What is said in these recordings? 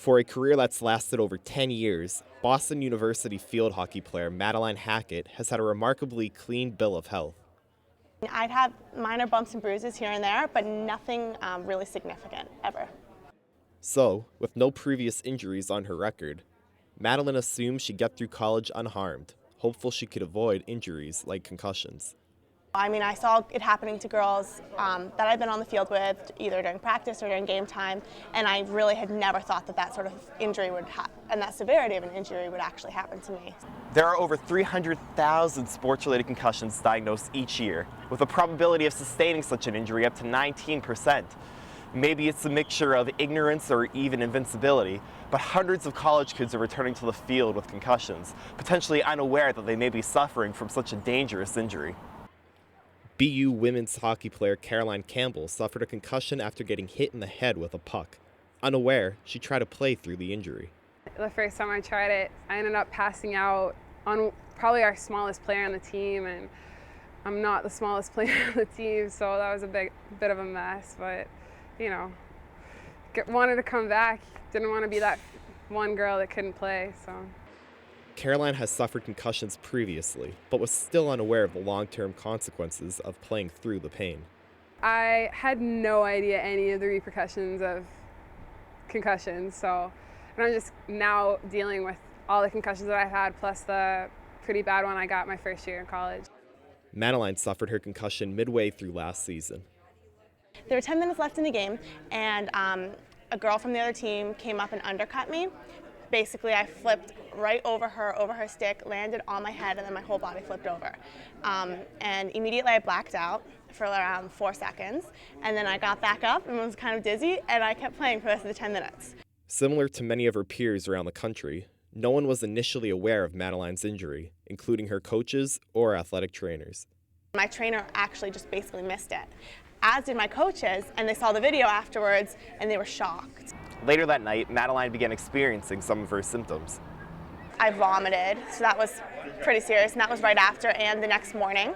For a career that's lasted over 10 years, Boston University field hockey player Madeline Hackett has had a remarkably clean bill of health. I'd have minor bumps and bruises here and there, but nothing really significant, ever. So, with no previous injuries on her record, Madeline assumed she'd get through college unharmed, hopeful she could avoid injuries like concussions. I mean, I saw it happening to girls that I've been on the field with, either during practice or during game time, and I really had never thought that that sort of injury would and that severity of an injury would actually happen to me. There are over 300,000 sports-related concussions diagnosed each year, with a probability of sustaining such an injury up to 19%. Maybe it's a mixture of ignorance or even invincibility, but hundreds of college kids are returning to the field with concussions, potentially unaware that they may be suffering from such a dangerous injury. BU women's hockey player Caroline Campbell suffered a concussion after getting hit in the head with a puck. Unaware, she tried to play through the injury. The first time I tried it, I ended up passing out on probably our smallest player on the team, and I'm not the smallest player on the team, so that was a bit of a mess, but you know, wanted to come back, didn't want to be that one girl that couldn't play, so. Caroline has suffered concussions previously, but was still unaware of the long-term consequences of playing through the pain. I had no idea any of the repercussions of concussions, so and I'm just now dealing with all the concussions that I've had, plus the pretty bad one I got my first year in college. Madeline suffered her concussion midway through last season. There were 10 minutes left in the game, and a girl from the other team came up and undercut me. Basically, I flipped right over her stick, landed on my head, and then my whole body flipped over. And immediately I blacked out for around 4 seconds, and then I got back up and was kind of dizzy, and I kept playing for the rest of the 10 minutes. Similar to many of her peers around the country, no one was initially aware of Madeline's injury, including her coaches or athletic trainers. My trainer actually just basically missed it, as did my coaches, and they saw the video afterwards, and they were shocked. Later that night, Madeline began experiencing some of her symptoms. I vomited, so that was pretty serious, and that was right after and the next morning.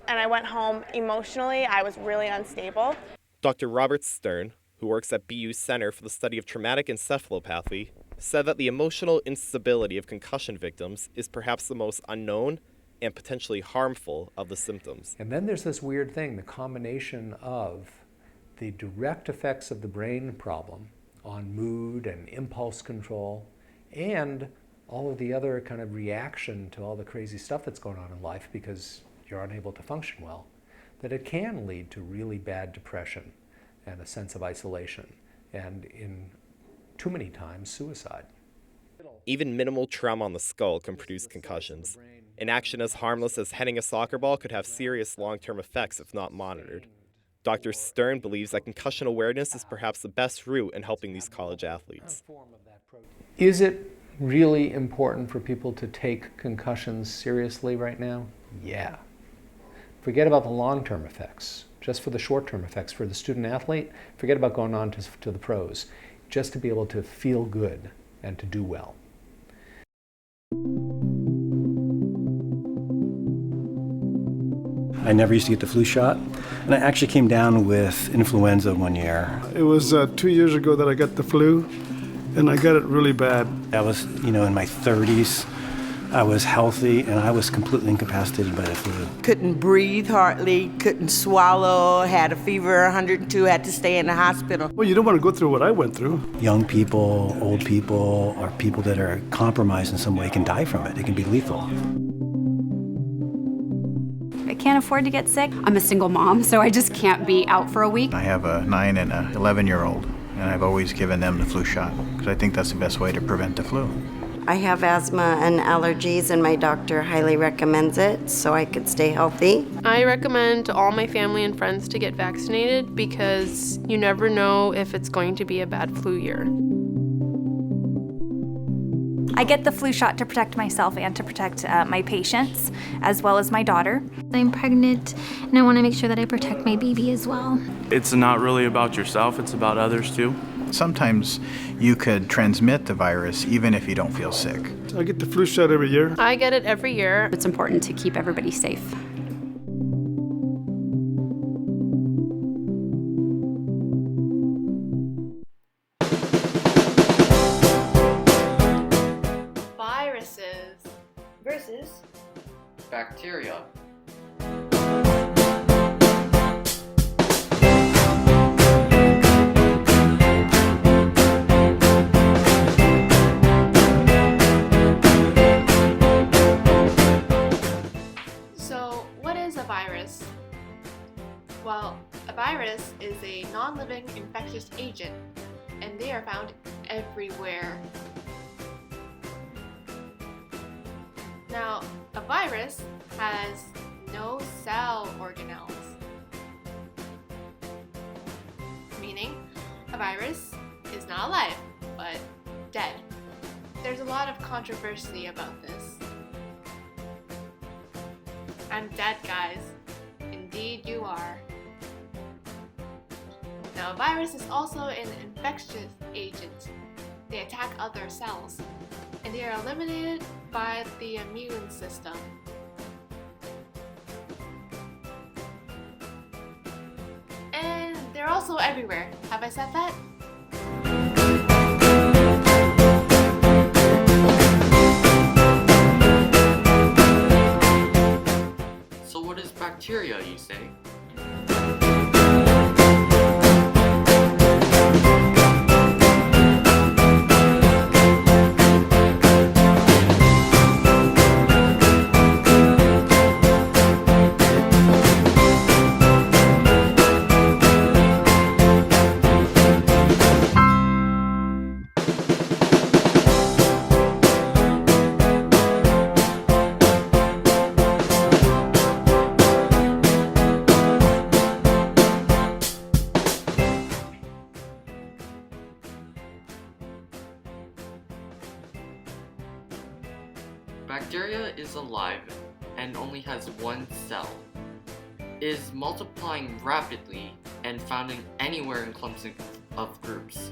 And I went home emotionally. I was really unstable. Dr. Robert Stern, who works at BU's Center for the Study of Traumatic Encephalopathy, said that the emotional instability of concussion victims is perhaps the most unknown and potentially harmful of the symptoms. And then there's this weird thing, the combination of the direct effects of the brain problem on mood and impulse control, and all of the other kind of reaction to all the crazy stuff that's going on in life because you're unable to function well, that it can lead to really bad depression and a sense of isolation, and in too many times, suicide. Even minimal trauma on the skull can produce concussions. An action as harmless as heading a soccer ball could have serious long-term effects if not monitored. Dr. Stern believes that concussion awareness is perhaps the best route in helping these college athletes. Is it really important for people to take concussions seriously right now? Yeah. Forget about the long-term effects. Just for the short-term effects for the student athlete, forget about going on to the pros. Just to be able to feel good and to do well. I never used to get the flu shot, and I actually came down with influenza one year. It was 2 years ago that I got the flu, and I got it really bad. I was, in my 30s. I was healthy, and I was completely incapacitated by the flu. Couldn't breathe hardly, couldn't swallow, had a fever, 102, had to stay in the hospital. Well, you don't want to go through what I went through. Young people, old people, or people that are compromised in some way can die from it. It can be lethal. I can't afford to get sick. I'm a single mom, so I just can't be out for a week. I have a 9 and a 11-year-old, and I've always given them the flu shot because I think that's the best way to prevent the flu. I have asthma and allergies, and my doctor highly recommends it so I could stay healthy. I recommend all my family and friends to get vaccinated because you never know if it's going to be a bad flu year. I get the flu shot to protect myself and to protect my patients, as well as my daughter. I'm pregnant, and I want to make sure that I protect my baby as well. It's not really about yourself, it's about others too. Sometimes you could transmit the virus even if you don't feel sick. I get the flu shot every year. I get it every year. It's important to keep everybody safe. Viruses versus bacteria. So, what is a virus? Well, a virus is a non-living infectious agent, and they are found everywhere. Now, a virus has no cell organelles, meaning a virus is not alive, but dead. There's a lot of controversy about this. I'm dead, guys. Indeed you are. Now, a virus is also an infectious agent. They attack other cells, and they are eliminated by the immune system. also everywhere. Have I said that? So what is bacteria, you say? Bacteria is alive and only has one cell. It is multiplying rapidly and found anywhere in clumps of groups.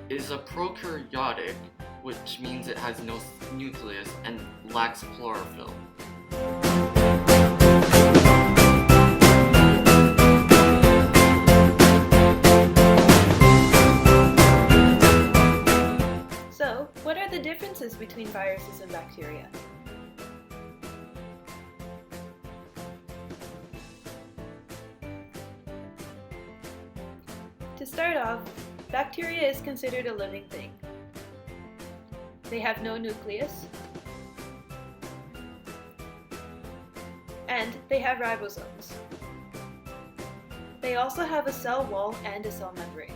It is a prokaryotic, which means it has no nucleus and lacks chlorophyll. So, what are the differences between viruses and bacteria? To start off, bacteria is considered a living thing. They have no nucleus, and they have ribosomes. They also have a cell wall and a cell membrane.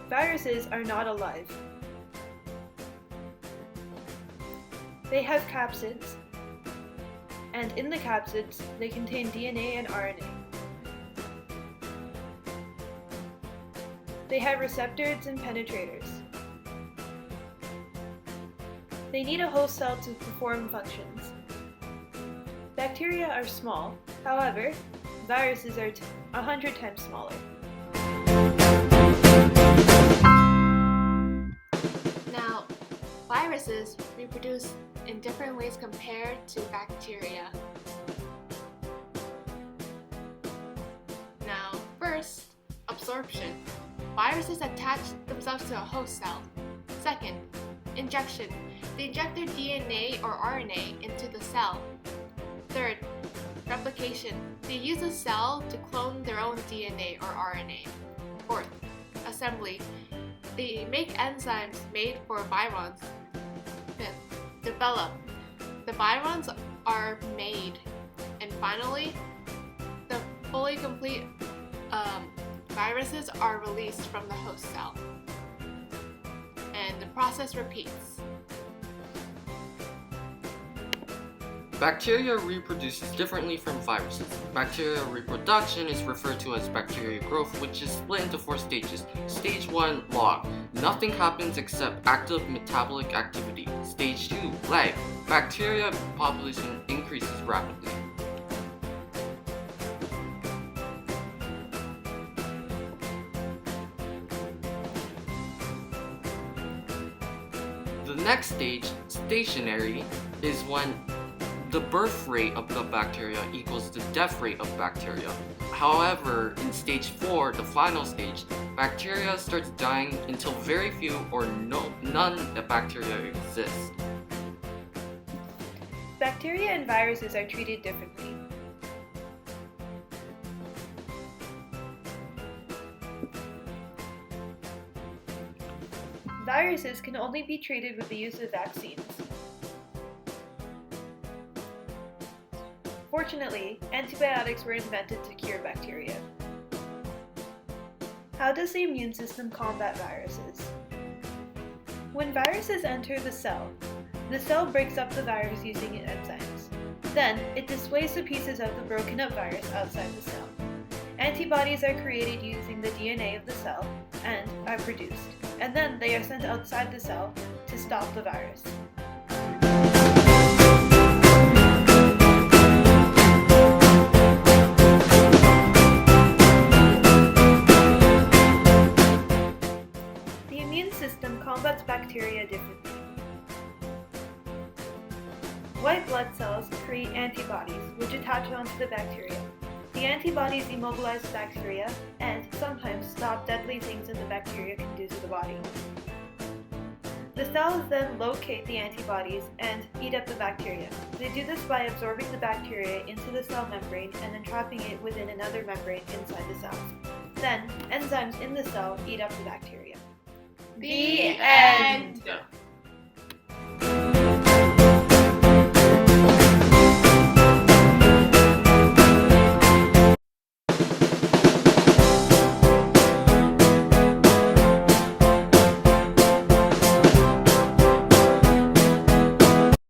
Viruses are not alive. They have capsids, and in the capsids, they contain DNA and RNA. They have receptors and penetrators. They need a host cell to perform functions. Bacteria are small, however, viruses are 100 times smaller. Now, viruses reproduce in different ways compared to bacteria. Now, first, absorption. Viruses attach themselves to a host cell. Second, injection. They inject their DNA or RNA into the cell. Third, replication. They use a cell to clone their own DNA or RNA. Fourth, assembly. They make enzymes made for virons. Fifth, develop. The virons are made. And finally, the fully complete viruses are released from the host cell. And the process repeats. Bacteria reproduces differently from viruses. Bacterial reproduction is referred to as bacterial growth, which is split into 4 stages. Stage 1, log. Nothing happens except active metabolic activity. Stage 2, lag. Bacteria population increases rapidly. The next stage, stationary, is when the birth rate of the bacteria equals the death rate of bacteria. However, in stage 4, the final stage, bacteria starts dying until very few or none of bacteria exist. Bacteria and viruses are treated differently. Viruses can only be treated with the use of vaccines. Fortunately, antibiotics were invented to cure bacteria. How does the immune system combat viruses? When viruses enter the cell breaks up the virus using enzymes. Then, it displays the pieces of the broken up virus outside the cell. Antibodies are created using the DNA of the cell and are produced, and then they are sent outside the cell to stop the virus. The immune system combats bacteria differently. White blood cells create antibodies which attach onto the bacteria. The antibodies immobilize the bacteria and sometimes stop deadly things that the bacteria can do to the body. The cells then locate the antibodies and eat up the bacteria. They do this by absorbing the bacteria into the cell membrane and then trapping it within another membrane inside the cells. Then, enzymes in the cell eat up the bacteria. The end.